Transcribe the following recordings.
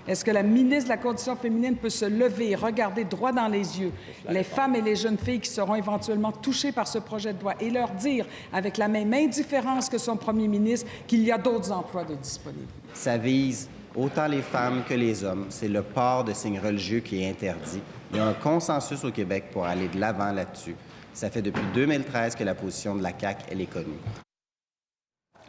Est-ce que la ministre de la Condition féminine peut se lever et regarder droit dans les yeux les femmes et les jeunes filles qui seront éventuellement touchées par ce projet de loi et leur dire, avec la même indifférence que son premier ministre, qu'il y a d'autres emplois de disponibles? Ça vise autant les femmes que les hommes. C'est le port de signes religieux qui est interdit. Il y a un consensus au Québec pour aller de l'avant là-dessus. Ça fait depuis 2013 que la position de la CAQ, elle est connue.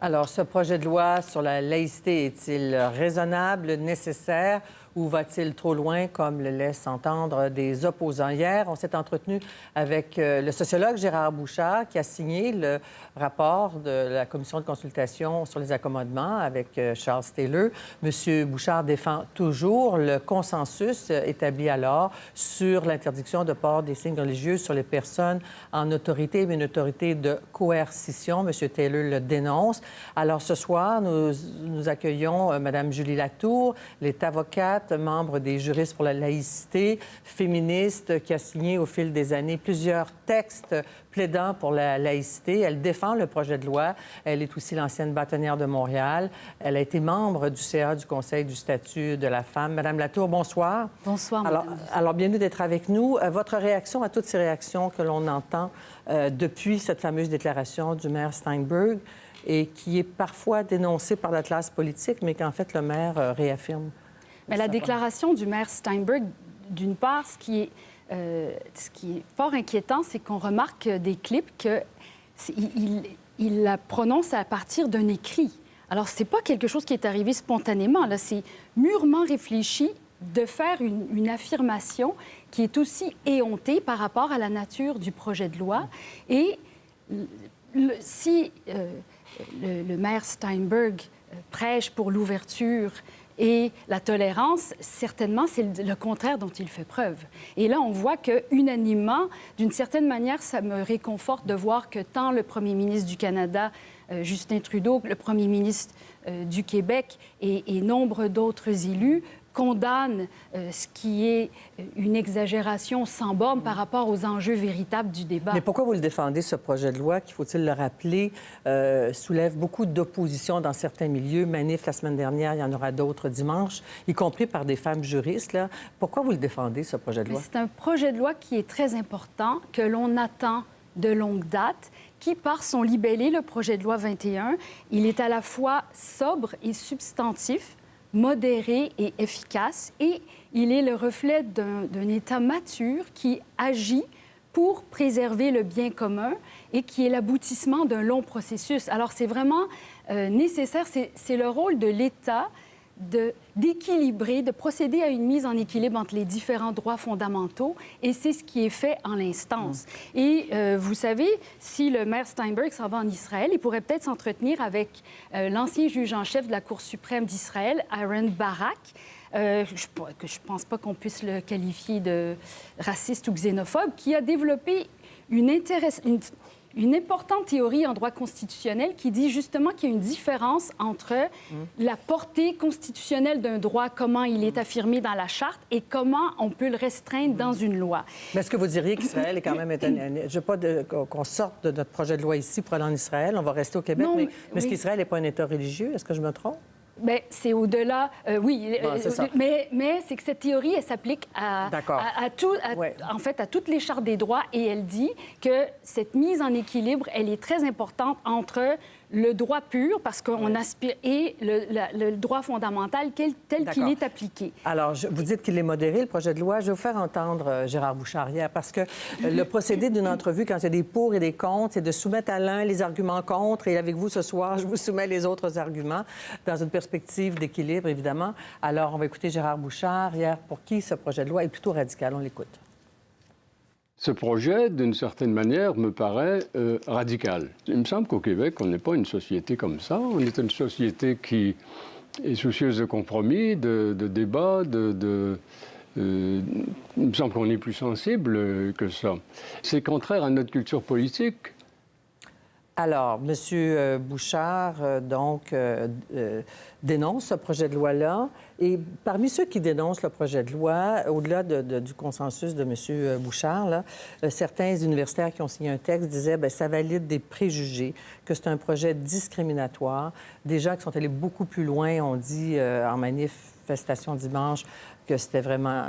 Alors, ce projet de loi sur la laïcité est-il raisonnable, nécessaire ou va-t-il trop loin, comme le laissent entendre des opposants? Hier, on s'est entretenu avec le sociologue Gérard Bouchard, qui a signé le rapport de la commission de consultation sur les accommodements avec Charles Taylor. Monsieur Bouchard défend toujours le consensus établi alors sur l'interdiction de port des signes religieux sur les personnes en autorité, mais une autorité de coercition. Monsieur Taylor le dénonce. Alors, ce soir, nous accueillons Mme Julie Latour, elle est avocate, membre des juristes pour la laïcité, féministe, qui a signé au fil des années plusieurs textes plaidant pour la laïcité. Elle défend le projet de loi. Elle est aussi l'ancienne bâtonnière de Montréal. Elle a été membre du CA du Conseil du statut de la femme. Madame Latour, bonsoir. Bonsoir, madame. Alors bienvenue d'être avec nous. Votre réaction à toutes ces réactions que l'on entend depuis cette fameuse déclaration du maire Steinberg et qui est parfois dénoncée par la classe politique, mais qu'en fait le maire réaffirme. Mais la déclaration du maire Steinberg, d'une part, ce qui est fort inquiétant, c'est qu'on remarque des clips qu'il la prononce à partir d'un écrit. Alors, c'est pas quelque chose qui est arrivé spontanément, là, c'est mûrement réfléchi de faire une affirmation qui est aussi éhontée par rapport à la nature du projet de loi. Et si le maire Steinberg prêche pour l'ouverture et la tolérance, certainement, c'est le contraire dont il fait preuve. Et là, on voit qu'unanimement, d'une certaine manière, ça me réconforte de voir que tant le premier ministre du Canada, Justin Trudeau, le premier ministre du Québec et nombre d'autres élus condamnent ce qui est une exagération sans borne par rapport aux enjeux véritables du débat. Mais pourquoi vous le défendez, ce projet de loi, qui, faut-il le rappeler, soulève beaucoup d'opposition dans certains milieux? Manif la semaine dernière, il y en aura d'autres dimanche, y compris par des femmes juristes. Là. Pourquoi vous le défendez, ce projet de loi? C'est un projet de loi qui est très important, que l'on attend de longue date, qui, par son libellé, le projet de loi 21, il est à la fois sobre et substantif, modéré et efficace, et il est le reflet d'un État mature qui agit pour préserver le bien commun et qui est l'aboutissement d'un long processus. Alors, c'est vraiment nécessaire, c'est le rôle de l'État d'équilibrer, de procéder à une mise en équilibre entre les différents droits fondamentaux, et c'est ce qui est fait en l'instance. Et vous savez, si le maire Steinberg s'en va en Israël, il pourrait peut-être s'entretenir avec l'ancien juge en chef de la Cour suprême d'Israël, Aaron Barak. Je ne pense pas qu'on puisse le qualifier de raciste ou xénophobe, qui a développé une importante théorie en droit constitutionnel qui dit justement qu'il y a une différence entre la portée constitutionnelle d'un droit, comment il est affirmé dans la Charte, et comment on peut le restreindre dans une loi. Mais est-ce que vous diriez qu'Israël est quand même... Je ne veux pas qu'on sorte de notre projet de loi ici pour aller en Israël. On va rester au Québec. Non, mais est-ce qu'Israël n'est pas un État religieux? Est-ce que je me trompe? Bien, c'est au-delà, oui, mais c'est que cette théorie, elle s'applique à toutes les chartes des droits, et elle dit que cette mise en équilibre, elle est très importante entre le droit pur, parce qu'on aspire, et le droit fondamental tel qu'il est appliqué. Alors, vous dites qu'il est modéré, le projet de loi. Je vais vous faire entendre Gérard Bouchard hier, parce que le procédé d'une entrevue, quand il y a des pour et des contre, c'est de soumettre à l'un les arguments contre, et avec vous ce soir, je vous soumets les autres arguments, dans une perspective d'équilibre, évidemment. Alors, on va écouter Gérard Bouchard hier, pour qui ce projet de loi est plutôt radical. On l'écoute. Ce projet, d'une certaine manière, me paraît radical. Il me semble qu'au Québec, on n'est pas une société comme ça. On est une société qui est soucieuse de compromis, de débat, il me semble qu'on est plus sensible que ça. C'est contraire à notre culture politique. Alors, M. Bouchard, dénonce ce projet de loi-là. Et parmi ceux qui dénoncent le projet de loi, au-delà du consensus de M. Bouchard, là, certains universitaires qui ont signé un texte disaient que ça valide des préjugés, que c'est un projet discriminatoire. Des gens qui sont allés beaucoup plus loin ont dit en manif manifestation dimanche que c'était vraiment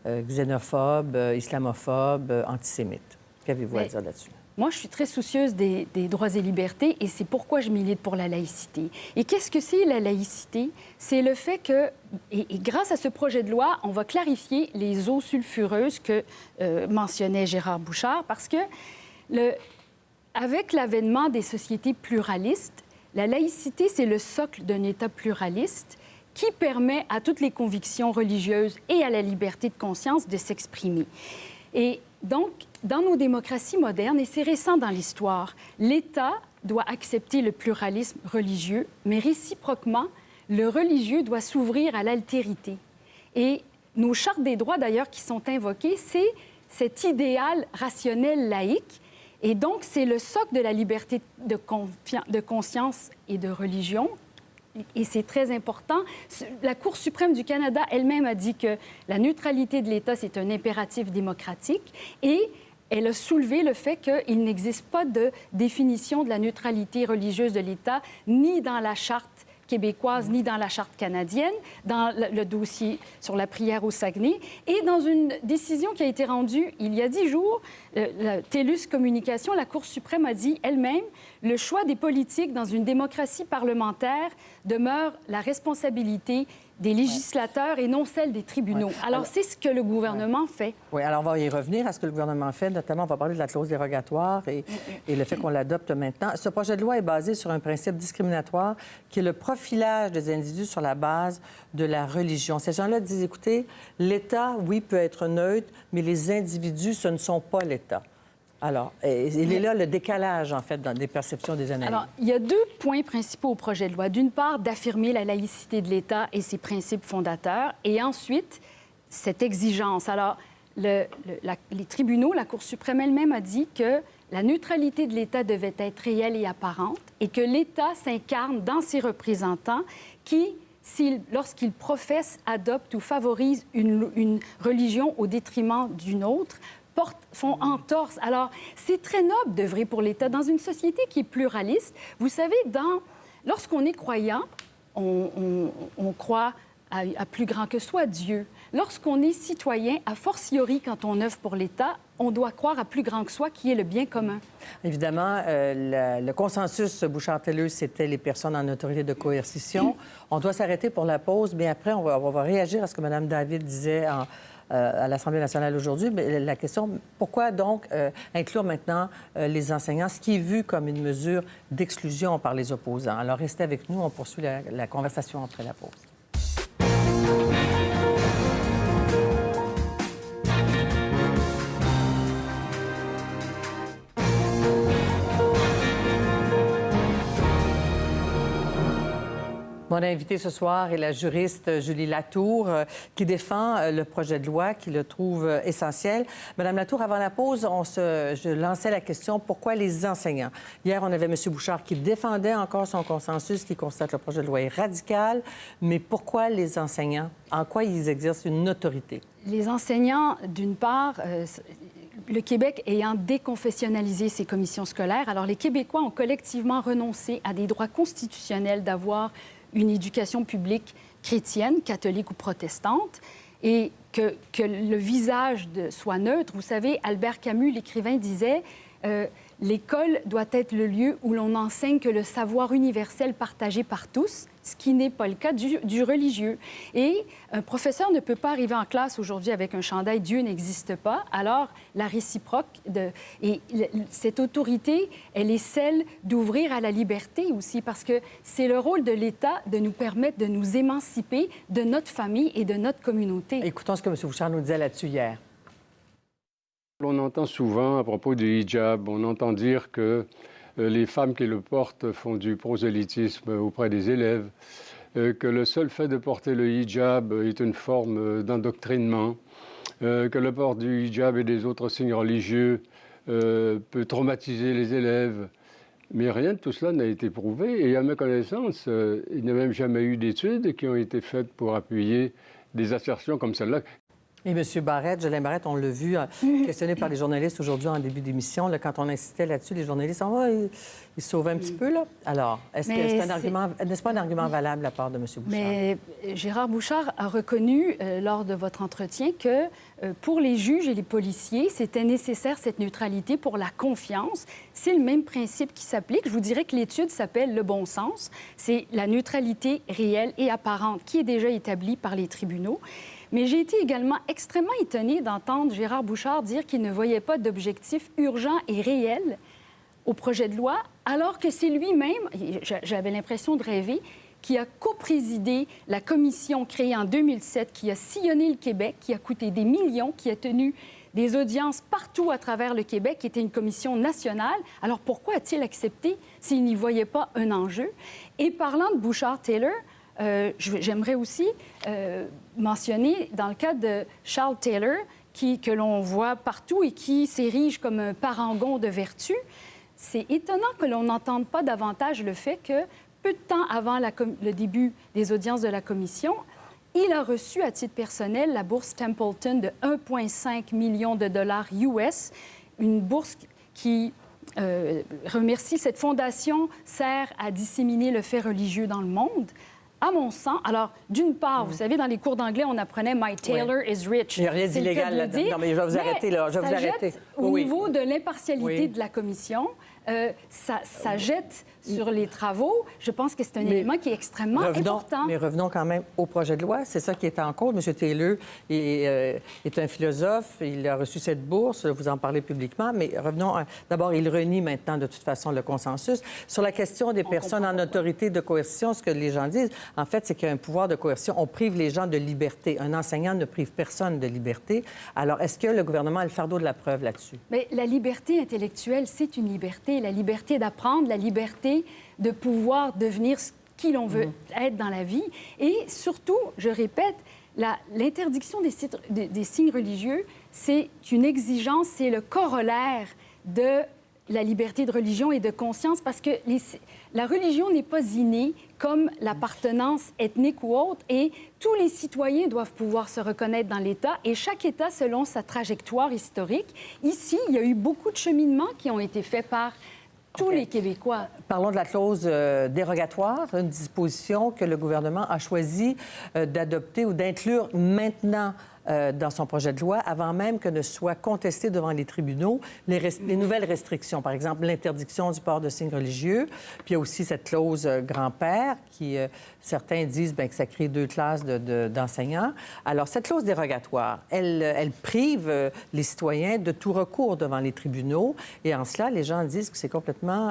xénophobe, islamophobe, antisémite. Qu'avez-vous à dire là-dessus? Moi, je suis très soucieuse des droits et libertés et c'est pourquoi je milite pour la laïcité. Et qu'est-ce que c'est la laïcité? C'est le fait que, et grâce à ce projet de loi, on va clarifier les eaux sulfureuses que mentionnait Gérard Bouchard, parce que avec l'avènement des sociétés pluralistes, la laïcité, c'est le socle d'un État pluraliste qui permet à toutes les convictions religieuses et à la liberté de conscience de s'exprimer. Et donc, dans nos démocraties modernes, et c'est récent dans l'histoire, l'État doit accepter le pluralisme religieux, mais réciproquement, le religieux doit s'ouvrir à l'altérité. Et nos chartes des droits, d'ailleurs, qui sont invoquées, c'est cet idéal rationnel laïque. Et donc, c'est le socle de la liberté de conscience et de religion. Et c'est très important. La Cour suprême du Canada elle-même a dit que la neutralité de l'État, c'est un impératif démocratique. Et elle a soulevé le fait qu'il n'existe pas de définition de la neutralité religieuse de l'État, ni dans la Charte québécoise, ni dans la Charte canadienne, dans le dossier sur la prière au Saguenay. Et dans une décision qui a été rendue il y a 10 jours, la TELUS Communication, la Cour suprême a dit elle-même, le choix des politiques dans une démocratie parlementaire demeure la responsabilité des législateurs et non celle des tribunaux. Ouais. Alors, c'est ce que le gouvernement fait. Oui, alors on va y revenir à ce que le gouvernement fait. Notamment, on va parler de la clause dérogatoire et le fait qu'on l'adopte maintenant. Ce projet de loi est basé sur un principe discriminatoire qui est le profilage des individus sur la base de la religion. Ces gens-là disent, écoutez, l'État, oui, peut être neutre, mais les individus, ce ne sont pas l'État. Alors, il est là le décalage, en fait, dans des perceptions des analystes. Alors, il y a 2 points principaux au projet de loi. D'une part, d'affirmer la laïcité de l'État et ses principes fondateurs. Et ensuite, cette exigence. Alors, les tribunaux, la Cour suprême elle-même a dit que la neutralité de l'État devait être réelle et apparente et que l'État s'incarne dans ses représentants qui, lorsqu'ils professent, adoptent ou favorisent une religion au détriment d'une autre, font entorse. Alors, c'est très noble d'œuvrer pour l'État dans une société qui est pluraliste. Vous savez, lorsqu'on est croyant, on croit à plus grand que soi, Dieu. Lorsqu'on est citoyen, a fortiori quand on œuvre pour l'État, on doit croire à plus grand que soi, qui est le bien commun. Évidemment, le consensus Bouchard-TELUS, c'était les personnes en autorité de coercition. On doit s'arrêter pour la pause, mais après, on va réagir à ce que Mme David disait à l'Assemblée nationale aujourd'hui. Mais la question, pourquoi donc inclure maintenant les enseignants, ce qui est vu comme une mesure d'exclusion par les opposants? Alors, restez avec nous, on poursuit la conversation après la pause. Mon invité ce soir est la juriste Julie Latour, qui défend le projet de loi, qui le trouve essentiel. Madame Latour, avant la pause, je lançais la question, pourquoi les enseignants? Hier, on avait M. Bouchard qui défendait encore son consensus, qui constate que le projet de loi est radical. Mais pourquoi les enseignants? En quoi ils exercent une autorité? Les enseignants, d'une part, le Québec ayant déconfessionnalisé ses commissions scolaires, alors les Québécois ont collectivement renoncé à des droits constitutionnels d'avoir une éducation publique chrétienne, catholique ou protestante, et que le visage soit neutre. Vous savez, Albert Camus, l'écrivain, disait l'école doit être le lieu où l'on enseigne que le savoir universel partagé par tous, ce qui n'est pas le cas du religieux. Et un professeur ne peut pas arriver en classe aujourd'hui avec un chandail « Dieu n'existe pas ». Alors, la réciproque, cette autorité, elle est celle d'ouvrir à la liberté aussi, parce que c'est le rôle de l'État de nous permettre de nous émanciper de notre famille et de notre communauté. Écoutons ce que M. Bouchard nous disait là-dessus hier. On entend souvent, à propos du hijab, on entend dire que les femmes qui le portent font du prosélytisme auprès des élèves, que le seul fait de porter le hijab est une forme d'endoctrinement, que le port du hijab et des autres signes religieux peut traumatiser les élèves. Mais rien de tout cela n'a été prouvé. Et à ma connaissance, il n'y a même jamais eu d'études qui ont été faites pour appuyer des assertions comme celle-là. Et M. Barrette, Jolin Barrette, on l'a vu, questionné par les journalistes aujourd'hui en début d'émission, là, quand on insistait là-dessus, les journalistes, ils se sauvaient un petit peu, là. Alors, est-ce que c'est un argument, n'est-ce pas un argument valable de la part de M. Bouchard? Mais Gérard Bouchard a reconnu, lors de votre entretien, que pour les juges et les policiers, c'était nécessaire cette neutralité pour la confiance. C'est le même principe qui s'applique. Je vous dirais que l'étude s'appelle le bon sens. C'est la neutralité réelle et apparente qui est déjà établie par les tribunaux. Mais j'ai été également extrêmement étonnée d'entendre Gérard Bouchard dire qu'il ne voyait pas d'objectif urgent et réel au projet de loi, alors que c'est lui-même, j'avais l'impression de rêver, qui a coprésidé la commission créée en 2007, qui a sillonné le Québec, qui a coûté des millions, qui a tenu des audiences partout à travers le Québec, qui était une commission nationale. Alors pourquoi a-t-il accepté s'il n'y voyait pas un enjeu? Et parlant de Bouchard-Taylor, j'aimerais aussi mentionner, dans le cas de Charles Taylor, que l'on voit partout et qui s'érige comme un parangon de vertu, c'est étonnant que l'on n'entende pas davantage le fait que, peu de temps avant le début des audiences de la commission, il a reçu à titre personnel la bourse Templeton de 1,5 million de dollars US, une bourse qui remercie cette fondation, sert à disséminer le fait religieux dans le monde. À mon sens, alors, d'une part, vous savez, dans les cours d'anglais, on apprenait « My Taylor is rich ». Il n'y a rien d'illégal là-dedans. Non, mais je vais vous arrêter, là. Je vais vous arrêter. Au niveau de l'impartialité de la commission, ça jette sur les travaux. Je pense que c'est un élément qui est extrêmement important. Mais revenons quand même au projet de loi. C'est ça qui est en cause. M. Taylor est un philosophe. Il a reçu cette bourse. Vous en parlez publiquement. Mais revenons. D'abord, il renie maintenant, de toute façon, le consensus. Sur la question des personnes en autorité de coercition, ce que les gens disent, en fait, c'est qu'il y a un pouvoir de coercion. On prive les gens de liberté. Un enseignant ne prive personne de liberté. Alors, est-ce que le gouvernement a le fardeau de la preuve là-dessus? Mais la liberté intellectuelle, c'est une liberté. La liberté d'apprendre, la liberté de pouvoir devenir qui l'on veut être dans la vie. Et surtout, je répète, l'interdiction des signes religieux, c'est une exigence, c'est le corollaire de la liberté de religion et de conscience, parce que la religion n'est pas innée comme l'appartenance ethnique ou autre, et tous les citoyens doivent pouvoir se reconnaître dans l'État, et chaque État selon sa trajectoire historique. Ici, il y a eu beaucoup de cheminements qui ont été faits par tous les Québécois. Parlons de la clause dérogatoire, une disposition que le gouvernement a choisi d'adopter ou d'inclure maintenant dans son projet de loi, avant même que ne soient contestées devant les tribunaux les nouvelles restrictions. Par exemple, l'interdiction du port de signes religieux. Puis il y a aussi cette clause grand-père qui, certains disent que ça crée deux classes d'enseignants. Alors, cette clause dérogatoire, elle prive les citoyens de tout recours devant les tribunaux. Et en cela, les gens disent que c'est complètement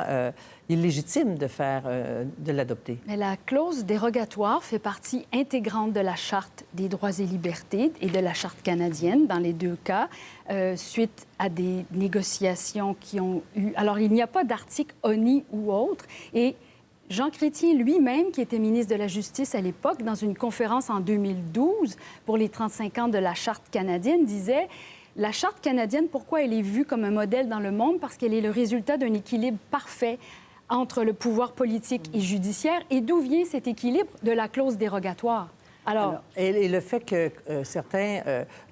illégitime de l'adopter. Mais la clause dérogatoire fait partie intégrante de la Charte des droits et libertés et de la Charte canadienne, dans les deux cas, suite à des négociations qui ont eu... Alors, il n'y a pas d'article ONI ou autre. Et Jean Chrétien lui-même, qui était ministre de la Justice à l'époque, dans une conférence en 2012 pour les 35 ans de la Charte canadienne, disait... La Charte canadienne, pourquoi elle est vue comme un modèle dans le monde? Parce qu'elle est le résultat d'un équilibre parfait entre le pouvoir politique et judiciaire. Et d'où vient cet équilibre? De la clause dérogatoire. Alors, et le fait que certains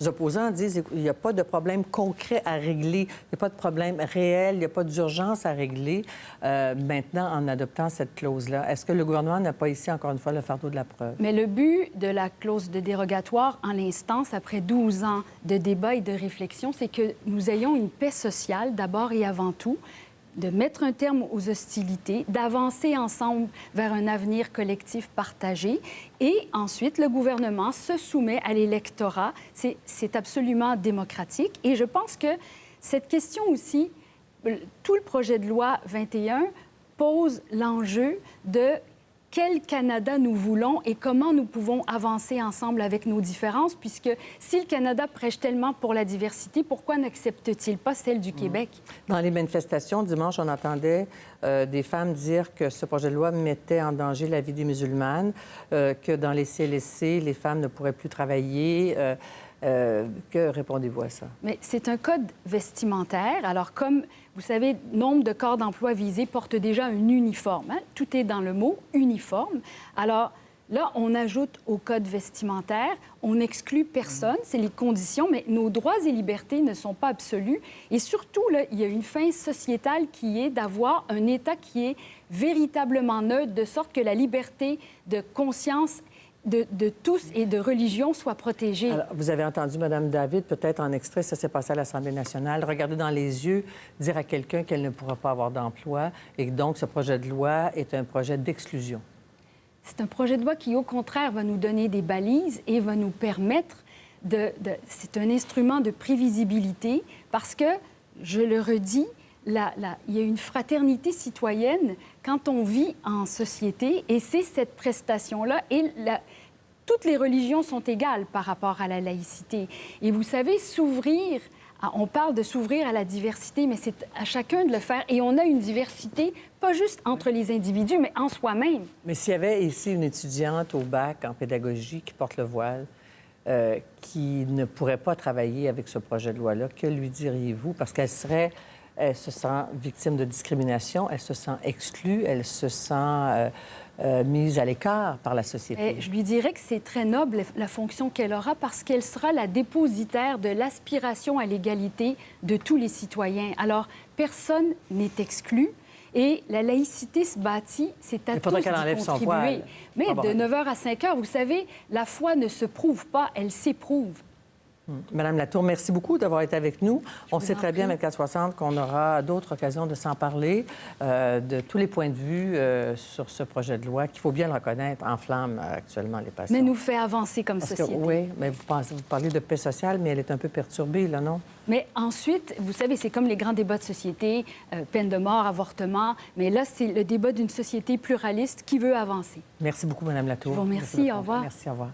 opposants disent qu'il n'y a pas de problème concret à régler, il n'y a pas de problème réel, il n'y a pas d'urgence à régler maintenant en adoptant cette clause-là. Est-ce que le gouvernement n'a pas ici, encore une fois, le fardeau de la preuve? Mais le but de la clause de dérogatoire, en l'instance, après 12 ans de débat et de réflexion, c'est que nous ayons une paix sociale, d'abord et avant tout, de mettre un terme aux hostilités, d'avancer ensemble vers un avenir collectif partagé. Et ensuite, le gouvernement se soumet à l'électorat. C'est absolument démocratique. Et je pense que cette question aussi, tout le projet de loi 21 pose l'enjeu de quel Canada nous voulons et comment nous pouvons avancer ensemble avec nos différences, puisque si le Canada prêche tellement pour la diversité, pourquoi n'accepte-t-il pas celle du Québec? Dans les manifestations, dimanche, on entendait des femmes dire que ce projet de loi mettait en danger la vie des musulmanes, que dans les CLSC, les femmes ne pourraient plus travailler. Que répondez-vous à ça? Mais c'est un code vestimentaire. Alors, comme vous savez, nombre de corps d'emploi visés portent déjà un uniforme. Hein? Tout est dans le mot uniforme. Alors, Là, on ajoute au code vestimentaire, on n'exclut personne, c'est les conditions, mais nos droits et libertés ne sont pas absolus. Et surtout, là, il y a une fin sociétale qui est d'avoir un État qui est véritablement neutre, de sorte que la liberté de conscience de tous et de religion soit protégée. Alors, vous avez entendu Mme David, peut-être en extrait, ça s'est passé à l'Assemblée nationale, regarder dans les yeux, dire à quelqu'un qu'elle ne pourra pas avoir d'emploi et que donc ce projet de loi est un projet d'exclusion. C'est un projet de loi qui, au contraire, va nous donner des balises et va nous permettre c'est un instrument de prévisibilité parce que, je le redis, il y a une fraternité citoyenne quand on vit en société et c'est cette prestation-là. Et toutes les religions sont égales par rapport à la laïcité. Et vous savez, on parle de s'ouvrir à la diversité, mais c'est à chacun de le faire. Et on a une diversité, pas juste entre les individus, mais en soi-même. Mais s'il y avait ici une étudiante au bac en pédagogie qui porte le voile, qui ne pourrait pas travailler avec ce projet de loi-là, que lui diriez-vous? Parce qu'elle se sent victime de discrimination, elle se sent exclue, elle se sent mise à l'écart par la société. Je lui dirais que c'est très noble la fonction qu'elle aura parce qu'elle sera la dépositaire de l'aspiration à l'égalité de tous les citoyens. Alors, personne n'est exclu. Et la laïcité se bâtit, c'est à tous d'y contribuer. Mais de 9h à 5h, vous savez, la foi ne se prouve pas, elle s'éprouve. Madame Latour, merci beaucoup d'avoir été avec nous. On sait très bien, 24/60, qu'on aura d'autres occasions de s'en parler, de tous les points de vue sur ce projet de loi, qu'il faut bien le reconnaître, enflamme actuellement les passions. Mais nous fait avancer comme société. Oui, mais vous parlez de paix sociale, mais elle est un peu perturbée, là, non? Mais ensuite, vous savez, c'est comme les grands débats de société, peine de mort, avortement, mais là, c'est le débat d'une société pluraliste qui veut avancer. Merci beaucoup, Madame Latour. Je vous remercie, au revoir. Merci, au revoir.